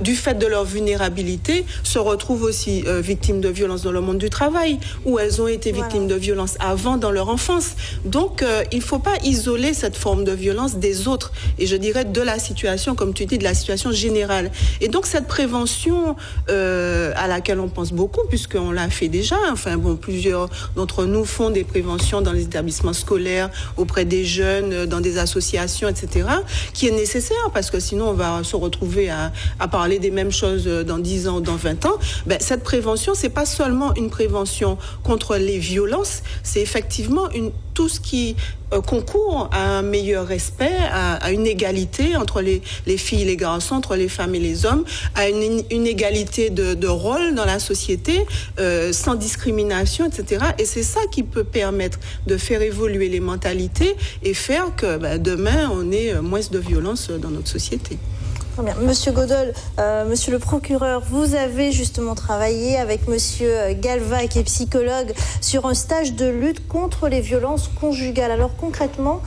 du fait de leur vulnérabilité, se retrouvent aussi victimes de violences dans le monde du travail, où elles ont été victimes de violences avant dans leur enfance. Donc, il ne faut pas isoler cette forme de violence des autres, et je dirais de la situation, comme tu dis, de la situation générale. Et donc, cette prévention à laquelle on pense beaucoup, puisqu'on l'a fait déjà, plusieurs d'entre nous font des préventions dans les établissements scolaires, auprès des jeunes, dans des associations, etc., qui est nécessaire, parce que sinon, on va se retrouver à parler des mêmes choses dans 10 ans ou dans 20 ans. Cette prévention, c'est pas seulement une prévention contre les violences, c'est effectivement tout ce qui concourt à un meilleur respect, à une égalité entre les filles et les garçons, entre les femmes et les hommes, à une égalité de rôle dans la société, sans discrimination, etc. Et c'est ça qui peut permettre de faire évoluer les mentalités et faire que demain, on ait moins de violence dans notre société. Bien. Monsieur Godol, monsieur le procureur, vous avez justement travaillé avec monsieur Galva, qui est psychologue, sur un stage de lutte contre les violences conjugales. Alors concrètement,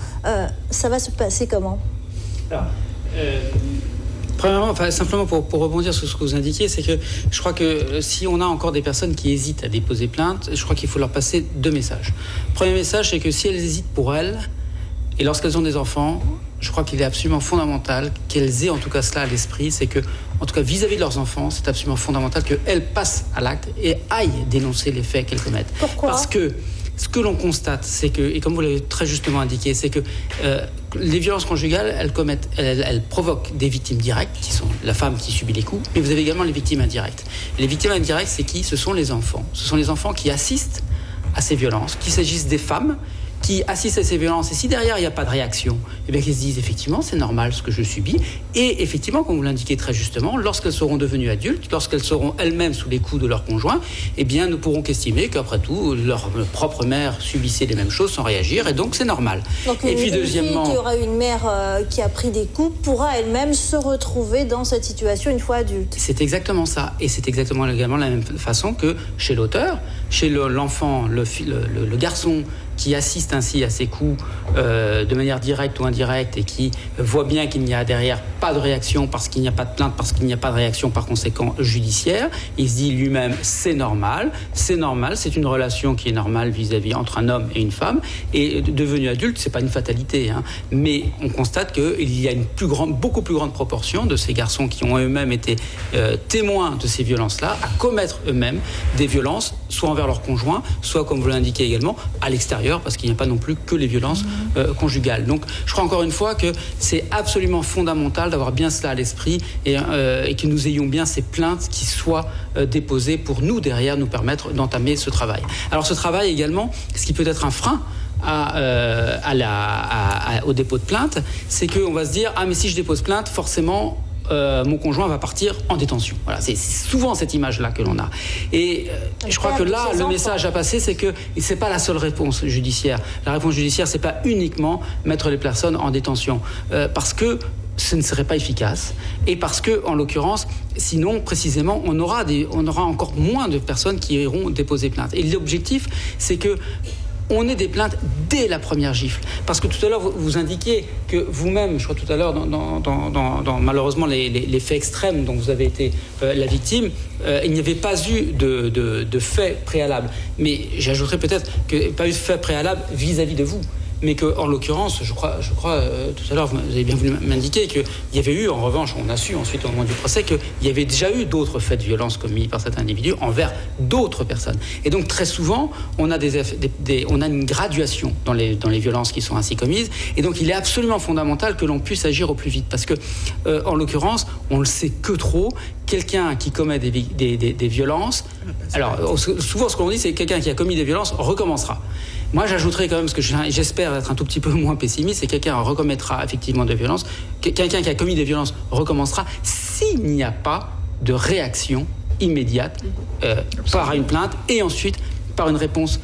ça va se passer comment ? Premièrement, simplement pour rebondir sur ce que vous indiquiez, c'est que je crois que si on a encore des personnes qui hésitent à déposer plainte, je crois qu'il faut leur passer 2 messages. Premier message, c'est que si elles hésitent pour elles, et lorsqu'elles ont des enfants, je crois qu'il est absolument fondamental qu'elles aient en tout cas cela à l'esprit, c'est que, en tout cas vis-à-vis de leurs enfants, c'est absolument fondamental qu'elles passent à l'acte et aillent dénoncer les faits qu'elles commettent. Pourquoi ? Parce que ce que l'on constate, c'est que, et comme vous l'avez très justement indiqué, c'est que les violences conjugales, elles provoquent des victimes directes, qui sont la femme qui subit les coups, mais vous avez également les victimes indirectes. Et les victimes indirectes, c'est qui ? Ce sont les enfants. Ce sont les enfants qui assistent à ces violences, qu'il s'agisse des femmes qui assistent à ces violences, et si derrière il n'y a pas de réaction, eh bien qu'ils se disent effectivement c'est normal ce que je subis, et effectivement, comme vous l'indiquez très justement, lorsqu'elles seront devenues adultes, lorsqu'elles seront elles-mêmes sous les coups de leur conjoint, eh bien nous pourrons qu'estimer qu'après tout leur propre mère subissait les mêmes choses sans réagir, et donc c'est normal. Donc et puis deuxièmement, fille qui aura une mère qui a pris des coups pourra elle-même se retrouver dans cette situation une fois adulte. C'est exactement ça, et c'est exactement également la même façon que chez l'auteur, chez l'enfant, le garçon qui assiste ainsi à ces coups de manière directe ou indirecte et qui voit bien qu'il n'y a derrière pas de réaction parce qu'il n'y a pas de plainte, parce qu'il n'y a pas de réaction par conséquent judiciaire, il se dit lui-même c'est normal, c'est une relation qui est normale vis-à-vis entre un homme et une femme, et devenu adulte, c'est pas une fatalité, mais on constate qu'il y a beaucoup plus grande proportion de ces garçons qui ont eux-mêmes été témoins de ces violences-là à commettre eux-mêmes des violences, soit envers leur conjoint, soit, comme vous l'indiquez également, à l'extérieur, parce qu'il n'y a pas non plus que les violences conjugales. Donc, je crois encore une fois que c'est absolument fondamental d'avoir bien cela à l'esprit et que nous ayons bien ces plaintes qui soient déposées pour nous, derrière, nous permettre d'entamer ce travail. Alors, ce travail également, ce qui peut être un frein au dépôt de plainte, c'est qu'on va se dire « Ah, mais si je dépose plainte, forcément... mon conjoint va partir en détention. » Voilà, c'est souvent cette image-là que l'on a. Et je crois que là, le message à passer, c'est que c'est pas la seule réponse judiciaire. La réponse judiciaire, c'est pas uniquement mettre les personnes en détention, parce que ce ne serait pas efficace, et parce que, en l'occurrence, sinon, précisément, on aura encore moins de personnes qui iront déposer plainte. Et l'objectif, c'est que on ait des plaintes dès la première gifle. Parce que tout à l'heure, vous indiquiez que vous-même, je crois tout à l'heure, dans malheureusement les faits extrêmes dont vous avez été la victime, il n'y avait pas eu de faits préalables. Mais j'ajouterais peut-être qu'il n'y a pas eu de faits préalables vis-à-vis de vous. Mais qu'en l'occurrence, je crois tout à l'heure, vous avez bien voulu m'indiquer qu'il y avait eu, en revanche, on a su ensuite au moment du procès, qu'il y avait déjà eu d'autres faits de violence commis par cet individu envers d'autres personnes. Et donc très souvent, on a une graduation dans les violences qui sont ainsi commises. Et donc il est absolument fondamental que l'on puisse agir au plus vite. Parce que, en l'occurrence, on le sait que trop, quelqu'un qui commet des violences, alors souvent ce qu'on dit, c'est que quelqu'un qui a commis des violences recommencera. Moi, j'ajouterais quand même, parce que j'espère être un tout petit peu moins pessimiste, c'est que quelqu'un recommettra effectivement des violences. Quelqu'un qui a commis des violences recommencera s'il n'y a pas de réaction immédiate par une plainte et ensuite par une réponse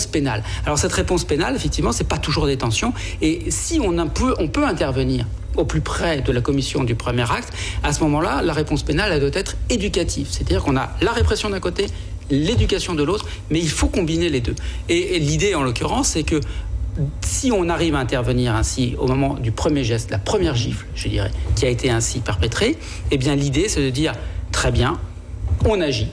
pénale. Alors cette réponse pénale, effectivement, c'est pas toujours détention. Et si on peut intervenir au plus près de la commission du premier acte, à ce moment-là, la réponse pénale, elle doit être éducative. C'est-à-dire qu'on a la répression d'un côté, l'éducation de l'autre, mais il faut combiner les deux. Et l'idée, en l'occurrence, c'est que si on arrive à intervenir ainsi au moment du premier geste, la première gifle, je dirais, qui a été ainsi perpétrée, eh bien l'idée, c'est de dire, très bien, on agit,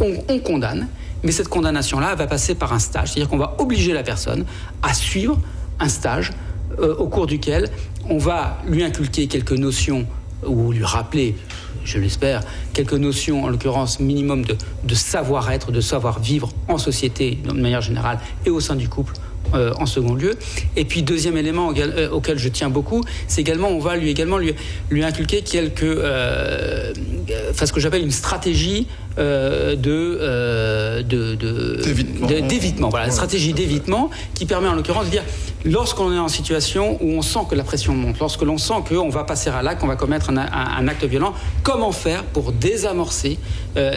on condamne, mais cette condamnation-là va passer par un stage. C'est-à-dire qu'on va obliger la personne à suivre un stage au cours duquel on va lui inculquer quelques notions ou lui rappeler, je l'espère, quelques notions, en l'occurrence minimum de savoir-être, de savoir-vivre en société de manière générale et au sein du couple en second lieu. Et puis deuxième élément auquel je tiens beaucoup, c'est également, on va lui inculquer ce que j'appelle une stratégie d'évitement. Voilà, une stratégie d'évitement qui permet en l'occurrence de dire, lorsqu'on est en situation où on sent que la pression monte, lorsque l'on sent qu'on va passer à l'acte, qu'on va commettre un acte violent, comment faire pour désamorcer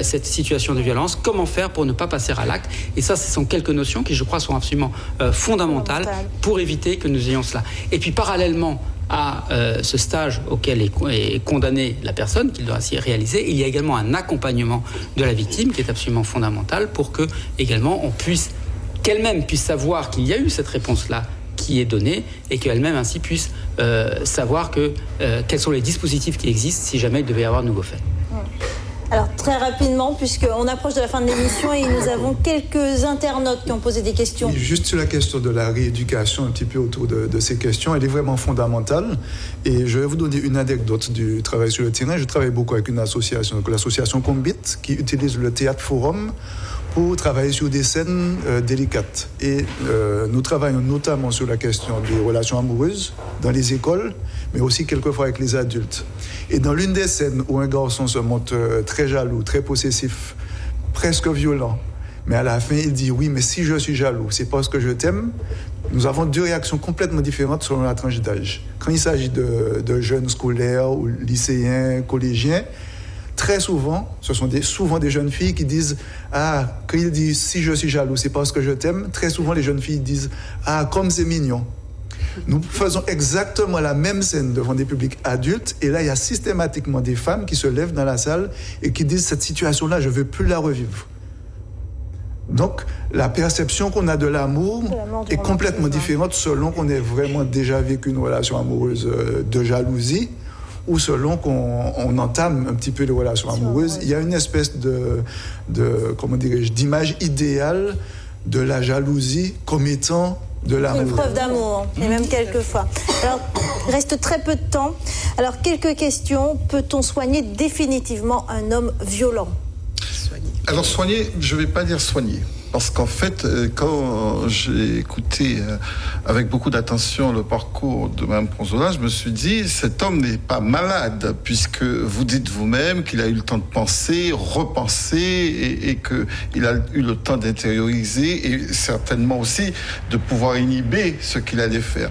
cette situation de violence, comment faire pour ne pas passer à l'acte. Et ça, ce sont quelques notions qui, je crois, sont absolument fondamentales pour éviter que nous ayons cela. Et puis parallèlement à ce stage auquel est condamnée la personne, qu'il doit ainsi réaliser, il y a également un accompagnement de la victime qui est absolument fondamental pour que également qu'elle-même puisse savoir qu'il y a eu cette réponse-là qui est donnée et qu'elle-même ainsi puisse savoir quels sont les dispositifs qui existent si jamais il devait y avoir de nouveaux faits. Alors très rapidement, puisqu'on approche de la fin de l'émission et nous avons quelques internautes qui ont posé des questions. Oui, juste sur la question de la rééducation, un petit peu autour de ces questions, elle est vraiment fondamentale. Et je vais vous donner une anecdote du travail sur le terrain. Je travaille beaucoup avec une association, l'association Combit, qui utilise le théâtre forum pour travailler sur des scènes délicates. Et nous travaillons notamment sur la question des relations amoureuses dans les écoles, mais aussi quelquefois avec les adultes. Et dans l'une des scènes où un garçon se montre très jaloux, très possessif, presque violent, mais à la fin il dit « oui, mais si je suis jaloux, c'est parce que je t'aime », nous avons deux réactions complètement différentes selon la tranche d'âge. Quand il s'agit de jeunes scolaires ou lycéens, collégiens, très souvent, ce sont souvent des jeunes filles qui disent « ah, quand il dit « si je suis jaloux, c'est parce que je t'aime », très souvent les jeunes filles disent « ah, comme c'est mignon ». Nous faisons exactement la même scène devant des publics adultes et là, il y a systématiquement des femmes qui se lèvent dans la salle et qui disent « cette situation-là, je ne veux plus la revivre ». Donc, la perception qu'on a de l'amour est complètement différente selon qu'on ait vraiment déjà vécu une relation amoureuse de jalousie ou selon qu'on entame un petit peu les relations amoureuses. Il y a une espèce comment dirais-je, d'image idéale de la jalousie comme étant de l'amour. Une preuve d'amour, et même quelquefois. Alors, il reste très peu de temps. Alors, quelques questions. Peut-on soigner définitivement un homme violent ? Alors, soigner, je ne vais pas dire soigner. Parce qu'en fait, quand j'ai écouté avec beaucoup d'attention le parcours de Mme Ponzola, je me suis dit, cet homme n'est pas malade, puisque vous dites vous-même qu'il a eu le temps de penser, repenser, et qu'il a eu le temps d'intérioriser, et certainement aussi de pouvoir inhiber ce qu'il allait faire.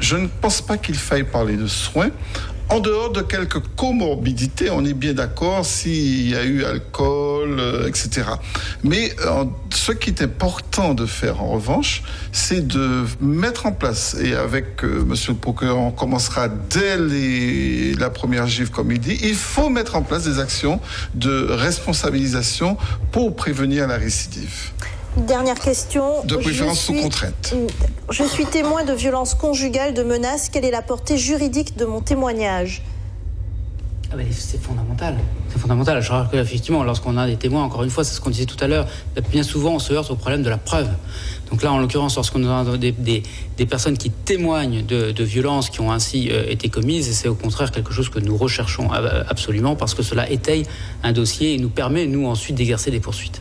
Je ne pense pas qu'il faille parler de soins. En dehors de quelques comorbidités, on est bien d'accord, s'il y a eu alcool, etc. Mais ce qui est important de faire en revanche, c'est de mettre en place, et avec monsieur le procureur, on commencera dès la première gifle, comme il dit, il faut mettre en place des actions de responsabilisation pour prévenir la récidive. Dernière question. De préférence sous contrainte. Je suis témoin de violences conjugales, de menaces. Quelle est la portée juridique de mon témoignage ? C'est fondamental. C'est fondamental. Je crois qu'effectivement, lorsqu'on a des témoins, encore une fois, c'est ce qu'on disait tout à l'heure, bien souvent, on se heurte au problème de la preuve. Donc là, en l'occurrence, lorsqu'on a des personnes qui témoignent de violences qui ont ainsi été commises, c'est au contraire quelque chose que nous recherchons absolument, parce que cela étaye un dossier et nous permet, nous, ensuite, d'exercer des poursuites.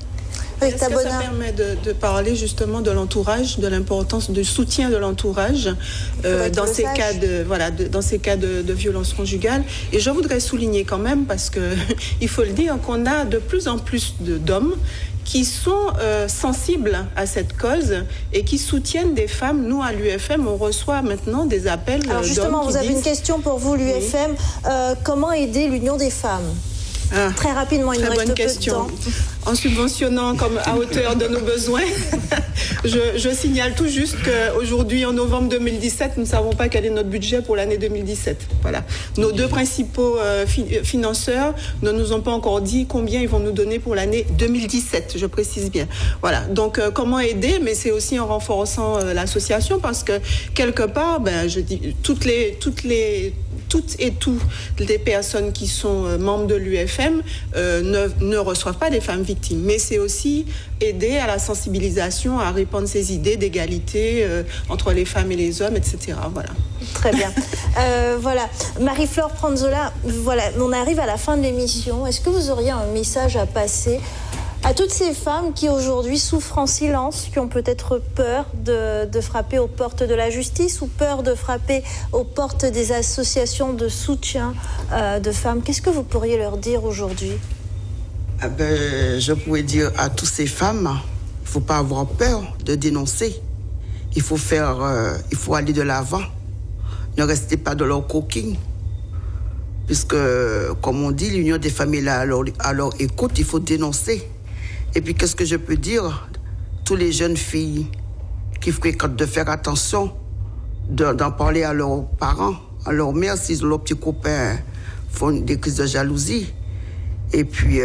Est-ce que ça permet de parler justement de l'entourage, de l'importance du soutien de l'entourage dans ces cas de violence conjugale. Et je voudrais souligner quand même, parce que il faut le dire, qu'on a de plus en plus d'hommes qui sont sensibles à cette cause et qui soutiennent des femmes. Nous, à l'UFM, on reçoit maintenant des appels Alors justement, d'hommes qui vous avez disent... une question pour vous, l'UFM. Oui. Comment aider l'Union des femmes ? Très rapidement, il nous reste peu de temps. En subventionnant comme à hauteur de nos besoins. Je signale tout juste qu'aujourd'hui, en novembre 2017, nous ne savons pas quel est notre budget pour l'année 2017. Voilà. Nos deux principaux financeurs ne nous ont pas encore dit combien ils vont nous donner pour l'année 2017, je précise bien. Voilà. Donc, comment aider ? Mais c'est aussi en renforçant l'association, parce que quelque part, je dis, toutes et tous les personnes qui sont membres de l'UFM ne reçoivent pas des femmes victimes. Mais c'est aussi aider à la sensibilisation, à répandre ces idées d'égalité entre les femmes et les hommes, etc. Voilà. Très bien. Voilà. Marie-Flore Pranzola, voilà, on arrive à la fin de l'émission. Est-ce que vous auriez un message à passer à toutes ces femmes qui aujourd'hui souffrent en silence, qui ont peut-être peur de frapper aux portes de la justice ou peur de frapper aux portes des associations de soutien de femmes? Qu'est-ce que vous pourriez leur dire aujourd'hui? Je pourrais dire à toutes ces femmes, il ne faut pas avoir peur de dénoncer. Il faut aller de l'avant. Ne restez pas dans leur coquille. Puisque, comme on dit, l'Union des femmes est là à leur écoute, il faut dénoncer. Et puis, qu'est-ce que je peux dire? Toutes les jeunes filles qui fréquentent, de faire attention, d'en parler à leurs parents, à leur mère, si leurs petits copains font des crises de jalousie. Et puis,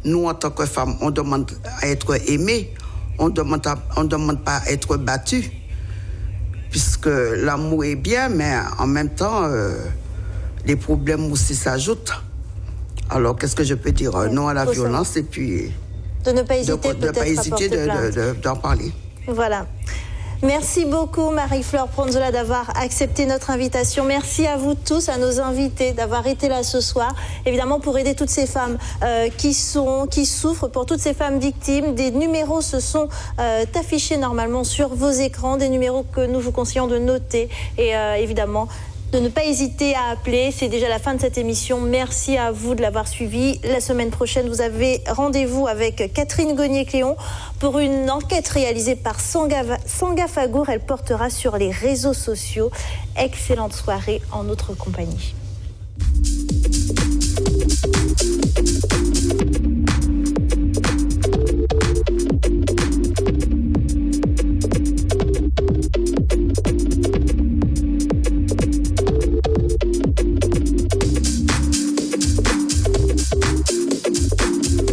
nous, en tant que femmes, on demande à être aimées, on demande pas à être battues. Puisque l'amour est bien, mais en même temps, les problèmes aussi s'ajoutent. Alors, qu'est-ce que je peux dire? Non à la violence, et puis... De ne pas hésiter peut-être à porter plainte. D'en parler. Voilà. Merci beaucoup Marie-Flore Pranzola d'avoir accepté notre invitation. Merci à vous tous, à nos invités d'avoir été là ce soir. Évidemment pour aider toutes ces femmes qui souffrent, pour toutes ces femmes victimes. Des numéros se sont affichés normalement sur vos écrans, des numéros que nous vous conseillons de noter et évidemment de ne pas hésiter à appeler. C'est déjà la fin de cette émission. Merci à vous de l'avoir suivi. La semaine prochaine, vous avez rendez-vous avec Catherine Gognier-Cléon pour une enquête réalisée par Sanga Fagour. Elle portera sur les réseaux sociaux. Excellente soirée en notre compagnie.